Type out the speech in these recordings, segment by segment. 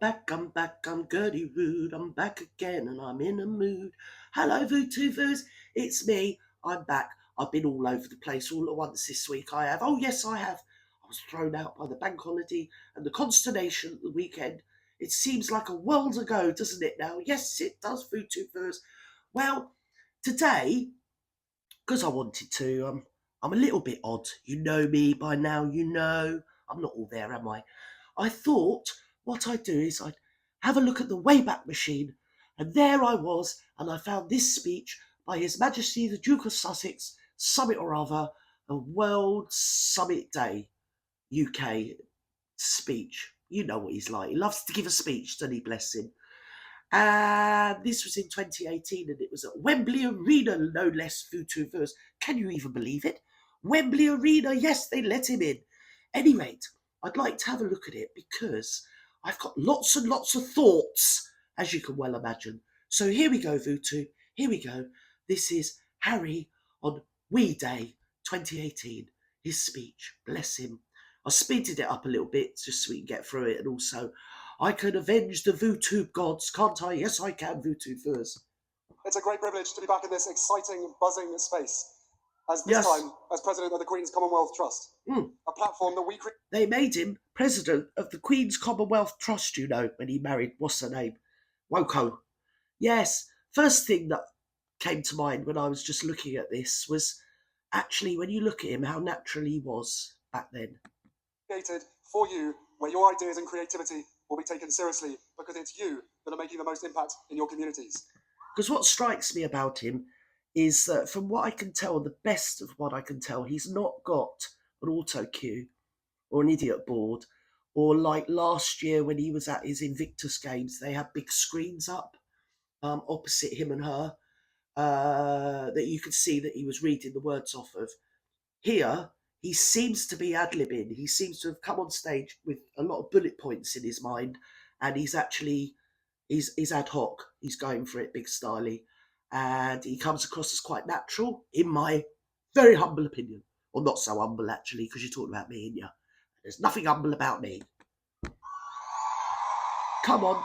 I'm back, I'm Gertie Rude, I'm back again and I'm in a mood. Hello, VooTubers, it's me, I'm back. I've been all over the place all at once this week, I have. Oh, yes, I have. I was thrown out by the bank holiday and the consternation at the weekend. It seems like a world ago, doesn't it now? Yes, it does, VooTubers. Well, today, because I wanted to, I'm a little bit odd. You know me by now, you know. I'm not all there, am I? I thought what I'd do is I'd have a look at the Wayback Machine, and there I was, and I found this speech by His Majesty the Duke of Sussex, Summit or other, a World Summit Day, UK speech. You know what he's like. He loves to give a speech, doesn't he, bless him? And this was in 2018, and it was at Wembley Arena, no less, VooTubers. Can you even believe it? Wembley Arena, yes, they let him in. Any rate, I'd like to have a look at it because I've got lots and lots of thoughts, as you can well imagine. So here we go, Vootoo. Here we go. This is Harry on We Day 2018. His speech, bless him. I speeded it up a little bit just so we can get through it, and also I can avenge the VooTube gods, can't I? Yes, I can, VooTubers. It's a great privilege to be back in this exciting, buzzing space. This Yes. time as President of the Queen's Commonwealth Trust. A platform that we created. They made him President of the Queen's Commonwealth Trust, you know, when he married, what's her name? Woko. Yes, first thing that came to mind when I was just looking at this was actually when you look at him, how natural he was back then. Created for you, where your ideas and creativity will be taken seriously because it's you that are making the most impact in your communities. Because what strikes me about him is that from what I can tell, the best of what I can tell, he's not got an auto cue or an idiot board, or like last year when he was at his Invictus Games, they had big screens up opposite him and her that you could see that he was reading the words off of. Here, he seems to be ad-libbing. He seems to have come on stage with a lot of bullet points in his mind, and he's ad hoc. He's going for it big styly, and he comes across as quite natural, in my very humble opinion. Or not so humble, actually, because you're talking about me, ain't you? There's nothing humble about me. Come on,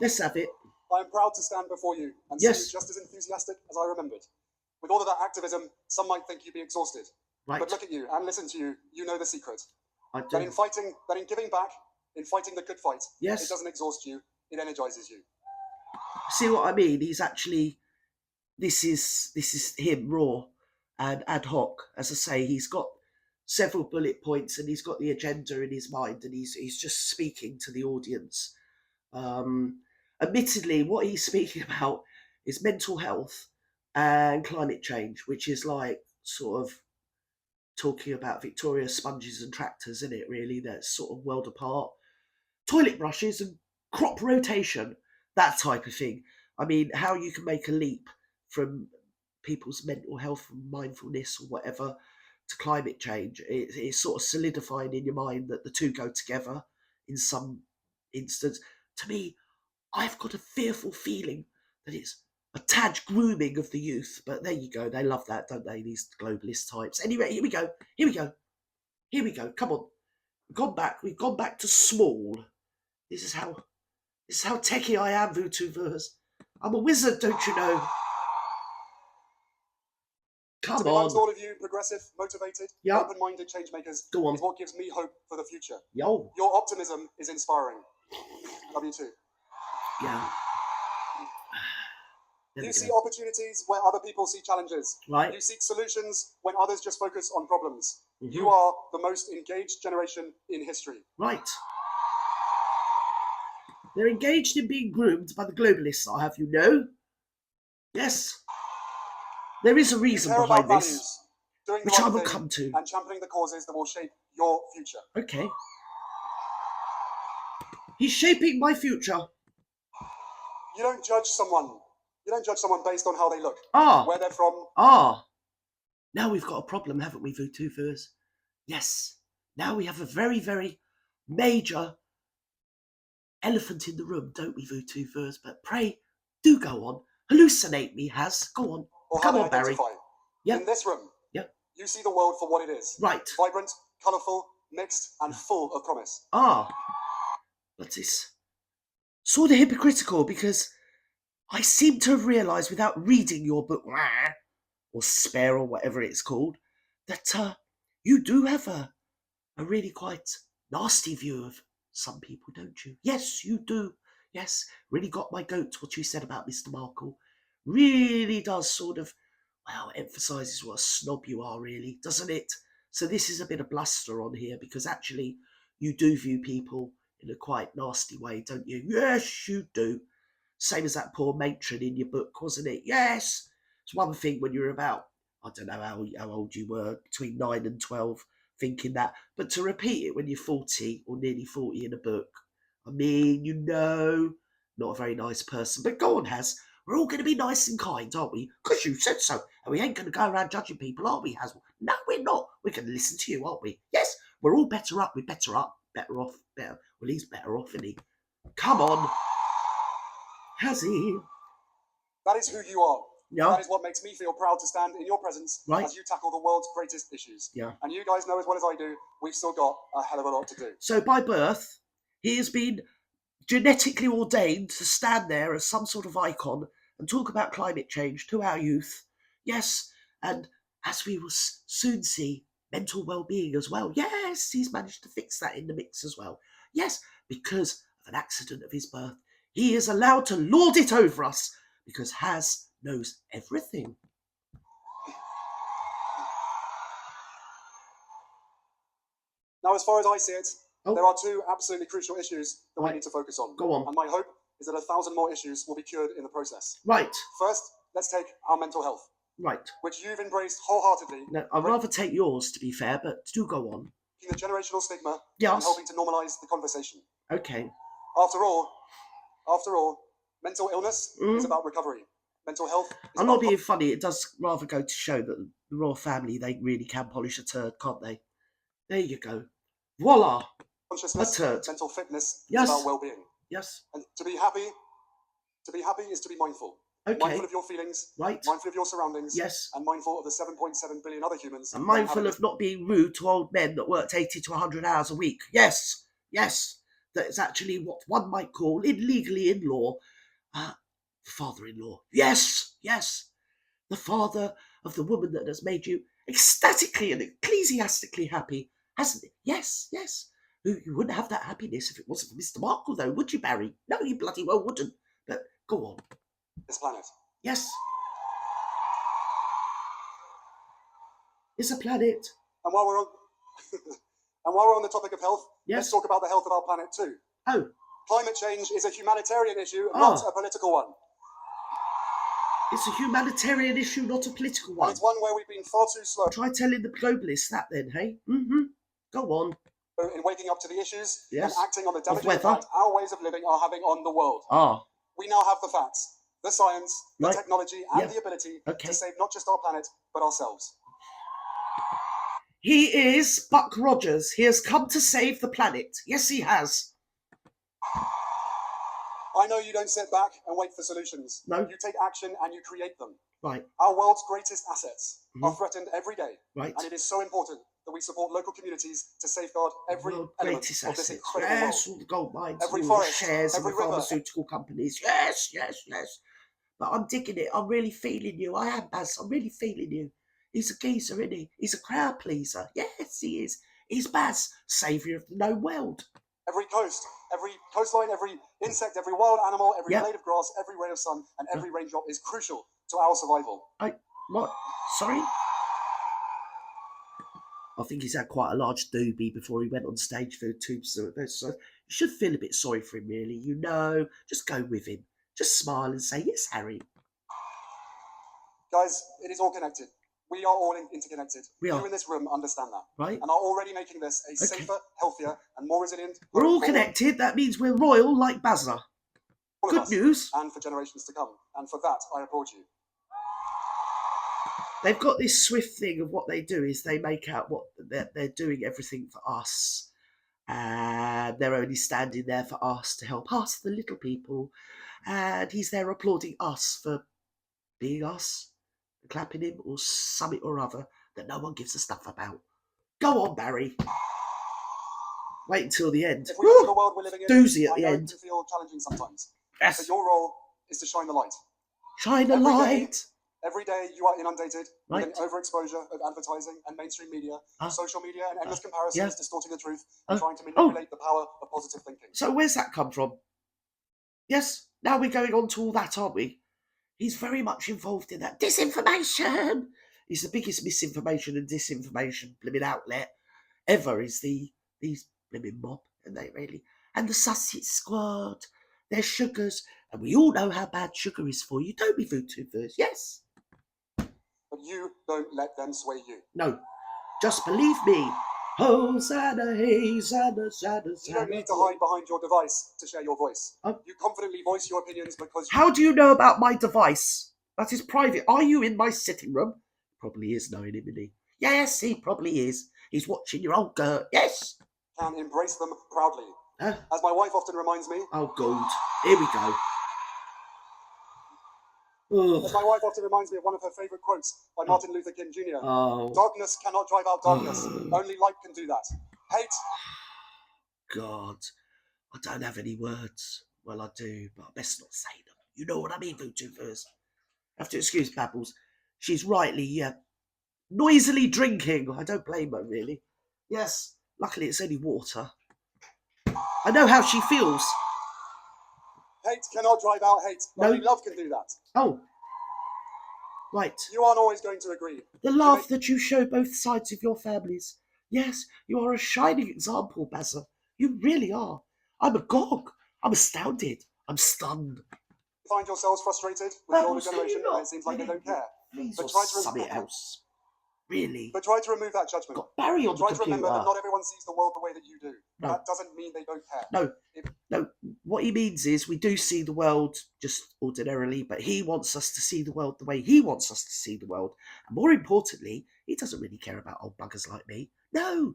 let's have it. I am proud to stand before you and see you just as enthusiastic as I remembered. With all of that activism, some might think you'd be exhausted. Right. But look at you and listen to you, you know the secret. I do. That in giving back, in fighting the good fight, it doesn't exhaust you, it energizes you. See what I mean? He's actually, this is him raw and ad hoc. As I say, he's got several bullet points and he's got the agenda in his mind, and he's just speaking to the audience. Admittedly, what he's speaking about is mental health and climate change, which is like sort of talking about Victoria sponges and tractors, isn't it, really? That's sort of world apart. Toilet brushes and crop rotation, that type of thing. I mean, how you can make a leap from people's mental health and mindfulness or whatever to climate change. It's sort of solidifying in your mind that the two go together in some instance. To me, I've got a fearful feeling that it's a tad grooming of the youth, but there you go. They love that, don't they, these globalist types? Anyway, here we go. Come on. We've gone back to small. This is how techie I am, VooTubers. I'm a wizard, don't you know? Come on. To all of you, progressive, motivated, open-minded change makers, is what gives me hope for the future. Yo. Your optimism is inspiring. Love you too. Yeah. You see opportunities where other people see challenges. Right. You seek solutions when others just focus on problems. Mm-hmm. You are the most engaged generation in history. Right. They're engaged in being groomed by the globalists, I have you know. Yes. There is a reason behind this, which I will come to. And championing the causes that will shape your future. Okay. He's shaping my future. You don't judge someone based on how they look. Where they're from. Now we've got a problem, haven't we, VooTubers? Yes. Now we have a very, very major elephant in the room, don't we, VooTubers? But pray, do go on. Hallucinate me, Has. Go on. Come on, Barry. In this room, you see the world for what it is. Right. Vibrant, colourful, mixed, and full of promise. But it's sort of hypocritical because I seem to have realised without reading your book, or Spare or whatever it's called, that you do have a really quite nasty view of some people, don't you? Yes, you do. Yes, really got my goat what you said about Mr. Markle. Really does sort of, well, emphasises what a snob you are, really, doesn't it? So this is a bit of bluster on here because actually you do view people in a quite nasty way, don't you? Yes, you do. Same as that poor matron in your book, wasn't it? Yes. It's one thing when you're about, I don't know how old you were, between 9 and 12, thinking that. But to repeat it when you're 40 or nearly 40 in a book, I mean, not a very nice person. But go on, Has. We're all going to be nice and kind, aren't we? Because you said so. And we ain't going to go around judging people, are we, Haswell? No, we're not. We're going to listen to you, aren't we? Yes, we're all better up. We're better up. Better off. Better. Well, he's better off, isn't he? Come on. Has he? That is who you are. Yeah. That is what makes me feel proud to stand in your presence as you tackle the world's greatest issues. Yeah. And you guys know as well as I do, we've still got a hell of a lot to do. So by birth, he has been genetically ordained to stand there as some sort of icon and talk about climate change to our youth. Yes, and as we will soon see, mental well-being as well. Yes, he's managed to fix that in the mix as well. Yes, because of an accident of his birth, he is allowed to lord it over us because Has knows everything. Now, as far as I see it, there are two absolutely crucial issues that we need to focus on. Go on. And my hope is that 1,000 more issues will be cured in the process. Right. First, let's take our mental health. Right. Which you've embraced wholeheartedly. No, I'd rather take yours, to be fair, but do go on. The generational stigma and helping to normalise the conversation. Okay. After all, mental illness is about recovery. Mental health is I'm not being funny. It does rather go to show that the royal family, they really can polish a turd, can't they? There you go. Voila. Consciousness, a turd. mental fitness Yes. is about well-being. Yes. And to be happy is to be mindful. Okay. Mindful of your feelings. Right. Mindful of your surroundings. Yes. And mindful of the 7.7 billion other humans. And mindful of not being rude to old men that worked 80 to 100 hours a week. Yes. Yes. That is actually what one might call, illegally in law, father-in-law. Yes. Yes. The father of the woman that has made you ecstatically and ecclesiastically happy, hasn't it? Yes. Yes. You wouldn't have that happiness if it wasn't for Mr. Markle, though, would you, Barry? No, you bloody well wouldn't. But go on. This planet. Yes. It's a planet. And while we're on the topic of health, let's talk about the health of our planet too. Oh. Climate change is a humanitarian issue, not a political one. It's a humanitarian issue, not a political one. And it's one where we've been far too slow. Try telling the globalists that then, hey? Go on. In waking up to the issues and acting on the damaging impact our ways of living are having on the world. We now have the facts, the science, the technology, and the ability to save not just our planet, but ourselves. He is Buck Rogers. He has come to save the planet. Yes, he has. I know you don't sit back and wait for solutions. No. You take action and you create them. Right. Our world's greatest assets are threatened every day. Right. And it is so important that we support local communities to safeguard every element of this incredible world. All the gold mines, every all forest, the shares, every and the river. pharmaceutical companies. Yes. But I'm digging it. I'm really feeling you. I am, Baz. I'm really feeling you. He's a geezer, isn't he? He's a crowd pleaser. Yes, he is. He's Baz, saviour of the known world. Every coast, every coastline, every insect, every wild animal, every blade of grass, every ray of sun, and every raindrop is crucial to our survival. What? Sorry? I think he's had quite a large doobie before he went on stage for the tubes. So you should feel a bit sorry for him, really. Just go with him. Just smile and say, yes, Harry. Guys, it is all connected. We are all interconnected. We are. You in this room understand that. Right. And are already making this a safer, healthier, and more resilient... We're all connected. That means we're royal like Bazza. Good news. And for generations to come. And for that, I applaud you. They've got this swift thing of what they do is they make out what they're doing everything for us. And they're only standing there for us to help us, the little people. And he's there applauding us for being us. Clapping him or something or other that no one gives a stuff about. Go on, Barry. Wait until the end. If we look at the world we're living in, doozy at I the know end. it can feel challenging sometimes. Yes. But your role is to shine the light. Shine a light. Every day you are inundated with an Right. overexposure of advertising and mainstream media, social media and endless comparisons yeah. distorting the truth and trying to manipulate the power of positive thinking. So where's that come from? Yes, now we're going on to all that, aren't we? He's very much involved in that disinformation. He's the biggest misinformation and disinformation blimmin' outlet ever, is these blimmin' mob, and they really, and the Sussex Squad, they're sugars, and we all know how bad sugar is for you, don't we, VooTubers? Yes. But you don't let them sway you. No, just believe me. Hosanna, Hosanna, Hosanna. You don't need to hide behind your device to share your voice. You confidently voice your opinions because... How do you know about my device? That is private. Are you in my sitting room? Probably is, knowing him, isn't he? Yes, he probably is. He's watching your old girl. Yes. Can embrace them proudly. As my wife often reminds me... Oh, God. Here we go. As my wife often reminds me of one of her favourite quotes by Martin Luther King Jr. Darkness cannot drive out darkness. Only light can do that. Hate. God. I don't have any words. Well, I do, but I best not say them. You know what I mean, VooTubers? I have to excuse Babbles. She's rightly, noisily drinking. I don't blame her, really. Yes, luckily it's only water. I know how she feels. Hate cannot drive out hate. No. Only love can do that. Oh. Right. You aren't always going to agree. The love that you show both sides of your families. Yes, you are a shining example, Bazza. You really are. I'm agog. I'm astounded. I'm stunned. Find yourselves frustrated with the older generation and it seems like they don't care. But try to something else. Really? But try to remove that judgment. Got Barry on the computer. Try to remember that not everyone sees the world the way that you do. No. That doesn't mean they don't care. No. What he means is we do see the world just ordinarily, but he wants us to see the world the way he wants us to see the world. And more importantly, he doesn't really care about old buggers like me. No.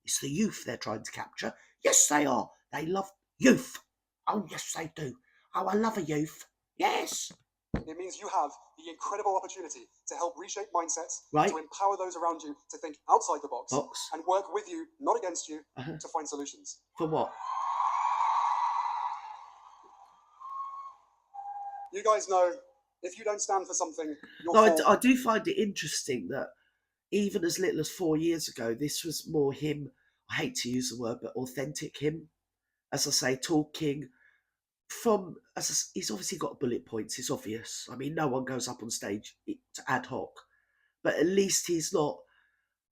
It's the youth they're trying to capture. Yes, they are. They love youth. Oh, yes, they do. Oh, I love a youth. Yes. It means you have the incredible opportunity to help reshape mindsets, right, to empower those around you to think outside the box. And work with you, not against you, to find solutions. For what? You guys know, if you don't stand for something, you're I do find it interesting that even as little as 4 years ago, this was more him, I hate to use the word, but authentic him. As I say, talking from, he's obviously got bullet points, it's obvious. I mean, no one goes up on stage to ad hoc, but at least he's not,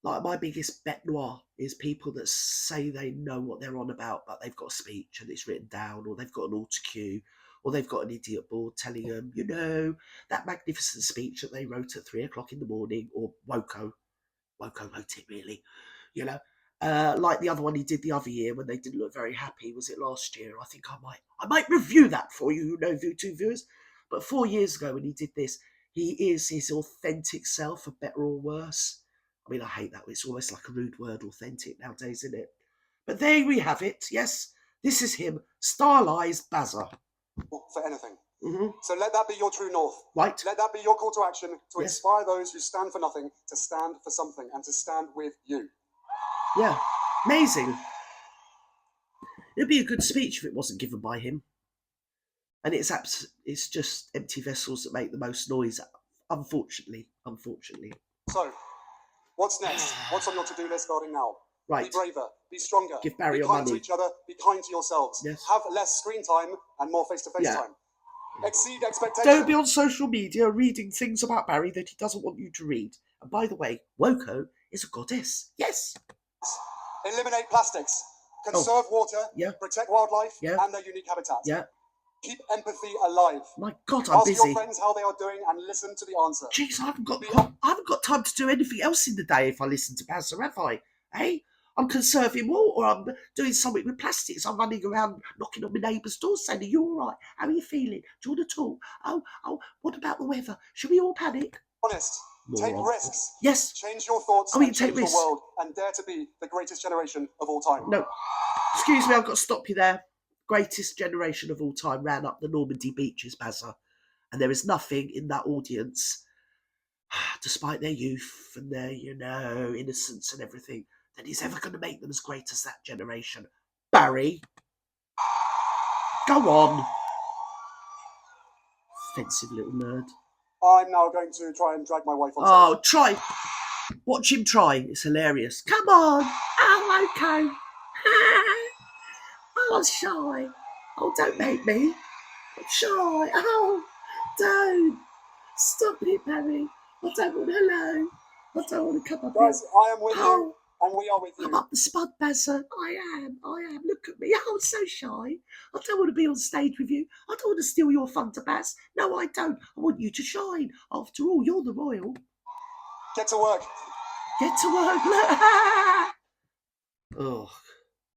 like my biggest bête noire is people that say they know what they're on about, but they've got a speech and it's written down, or they've got an auto cue, or they've got an idiot board telling them, you know, that magnificent speech that they wrote at 3 o'clock in the morning, or Woko wrote it really, you know. Like the other one he did the other year when they didn't look very happy. Was it last year? I think I might review that for you, VooTubers. But 4 years ago when he did this, he is his authentic self, for better or worse. I mean, I hate that. It's almost like a rude word, authentic, nowadays, isn't it? But there we have it. Yes, this is him, stylized Bazza. For anything. So let that be your true north. Right. Let that be your call to action to inspire those who stand for nothing to stand for something and to stand with you. Yeah, amazing. It'd be a good speech if it wasn't given by him. And it's just empty vessels that make the most noise, unfortunately. So, what's next? What's on your to-do list starting now? Right. Be braver, be stronger, give Barry be your kind money. to each other, be kind to yourselves. Yes. Have less screen time and more face-to-face time. Exceed expectations. Don't be on social media reading things about Barry that he doesn't want you to read. And by the way, Woko is a goddess. Yes. Eliminate plastics. Conserve water. Yeah. Protect wildlife and their unique habitats. Yeah. Keep empathy alive. My God, I'm busy. Ask your friends how they are doing and listen to the answer. Jeez, I haven't got time to do anything else in the day if I listen to Bazza, have I? Hey, I'm conserving water, I'm doing something with plastics, I'm running around knocking on my neighbour's door saying, are you all right? How are you feeling? Do you want to talk? Oh, what about the weather? Should we all panic? Honest. Take risks. Yes. Change your thoughts and change your world and dare to be the greatest generation of all time. No. Excuse me, I've got to stop you there. Greatest generation of all time ran up the Normandy beaches, Bazza. And there is nothing in that audience, despite their youth and their, innocence and everything, that is ever going to make them as great as that generation. Barry. Go on. Offensive little nerd. I'm now going to try and drag my wife on stage. Oh, try. Watch him try. It's hilarious. Come on. Oh, okay. Oh, I'm shy. Oh, don't make me. I'm shy. Oh, don't. Stop it, Barry. I don't want to know. I don't want to come up Guys, here. I am with you, and we are with you. I'm up the spud, Bazza. I am. Look at me. Oh, I'm so shy. I don't want to be on stage with you. I don't want to steal your thunder, Baz. No, I don't. I want you to shine. After all, you're the royal. Get to work. Get to work. Oh.